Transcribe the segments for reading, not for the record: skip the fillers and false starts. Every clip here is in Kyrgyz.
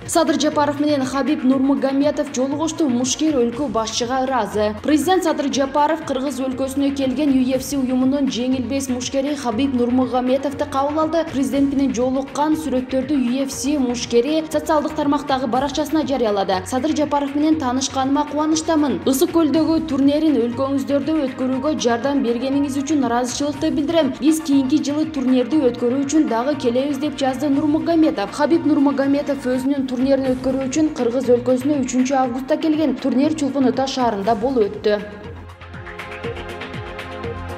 Садыр Жапаров менен Хабиб Нурмагомедов жолугушту. Мушкер өлкө башчыга ыраазы. Президент Садыр Жапаров Кыргыз өлкөсүнө келген UFC уюмунун жеңилбес мушкери Хабиб Нурмагомедовду кабыл алды. Президент менен жолуккан сүрөттөрдү UFC мушкери социалдык тармактагы баракчасына жарыялады. Садыр Жапаров менен таанышканыма кубанычтамын. Ысык көлдөгү турнирин өлкөңүздөрдө өткөрүүгө жардам бергениңиз үчүн ыраазычылыкты билдирем. Биз кийинки жылы турнирди өткөрүү үчүн дагы келебиз деп жазды Нурмагомедов. Хабиб Нурмагомедов өзүнүн турнирин өткөрүү үчүн Кыргыз өлкөсүнө 3-августта келген. Турнир Чулпун-Ата шаарында болуп өттү.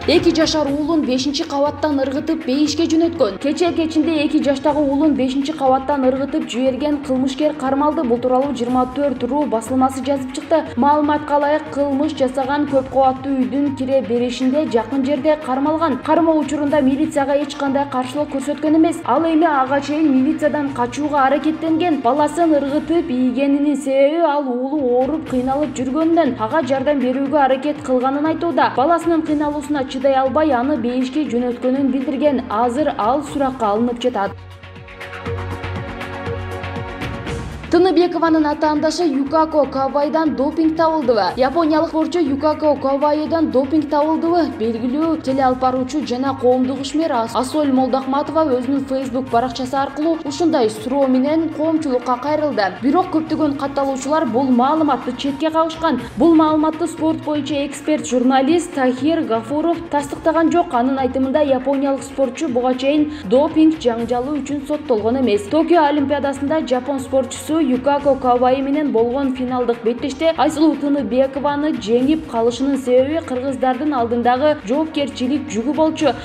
2 жашар уулун 5-кабаттан ыргытып бейишке жөнөткөн. Кече кечинде 2 жаштагы уулун 5-кабаттан ыргытып жиберген кылмышкер кармалды. Бул тууралуу 24 басылмасы жазып чыкты. Маалыматка ылайык, кылмыш жасаган көп кабаттуу үйдүн кире беришинде жакын жерде кармалган. Кармоо учурунда милицияга эч кандай каршылык көрсөткөн эмес. Ал эми ага чейин милициядан качууга аракеттенген. Баласын ыргытып ийгенинин себеби ал уулу ооруп, кыйналып жүргөндөн ага жардам берүүгө аракет кылганын айтууда. Баласынын кыйналуусуна чыдай албай аны бейишке жөнөткөнүн билдирген. Азыр ал суракка алынып жатат. Тыныбекованын атаандашы Юкако Кавайдан допинг табылдыбы? Япониялык спортчу Юкако Кавайдан допинг табылдыбы? Белгилүү телеалпаруучу жана коомдук ишмер Асоль Молдахматова өзүнүн Facebook баракчасы аркылуу ушундай суроо менен коомчулукка кайрылды. Бирок көптөгөн катталуучулар бул маалыматты четке кагышкан. Бул маалыматты спорт боюнча эксперт журналист Тахир Гафуров тастыктаган жок. Анын айтымында япониялык спортчу буга чейин допинг жаңжалы үчүн соттолгон эмес. Токио Олимпиадасында жапон спортчусу Юкако Кавай менен болгон финалдык беттеште Айсулуу Тыныбекованы жеңип калышынын себеби кыргыздардын алдындагы жоопкерчилик жүгү болчу.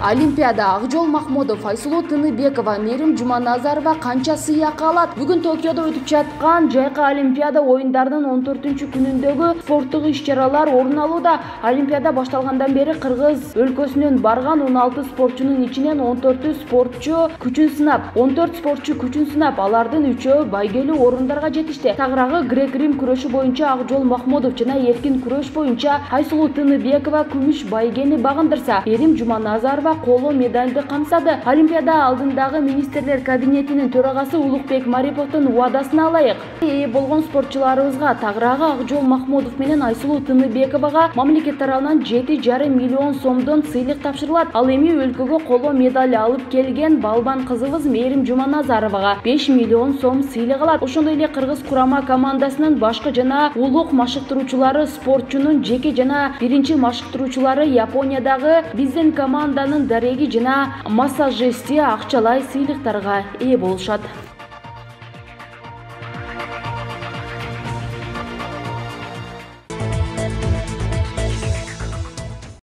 Олимпиада Акжол Махмудов, Айсулуу Тыныбекова, Мээрим Жуманазарова канча сыйакы алат? Бүгүн Токиодо өтүп жаткан жайкы Олимпиада оюндарынын 14-күнүндөгү спорттук иш-чаралар орун алууда. Олимпиада башталгандан бери Кыргыз өлкөсүнөн барган 16 спортчунун ичинен 14 спортчу күчүн сынап, алардын 3-өө байгелүү орундарга жетишти. Тагыраагы грек-рим күрөшү боюнча Акжол Махмудов жана эркин күрөш боюнча Айсулуу Тыныбекова күмүш байгени багындырса, Мээрим Жуманазарова коло медальды камсады. Олимпиада алдындагы министрлер кабинетинин төрагасы Улукбек Мариповдун убадасына ылайык ээ болгон спортчуларыбызга Тагыраагы Акжол Махмудов менен Айсулуу Тыныбековага мамлекет тарабынан 7,5 миллион сомдон сыйлык тапшырылат. Ал эми өлкөгө коло медаль алып келген балбан кызыбыз Мээрим Жуманазаровага 5 миллион сом сыйлык алат. Ошондой эле кыргыз курама командасынын башкы жана улук машыктыруучулары, спортчунун жеке жана биринчи машыктыруучулары Япониядагы биздин команданын дареги жана массажисти акчалай сыйлыктарга ээ болушат.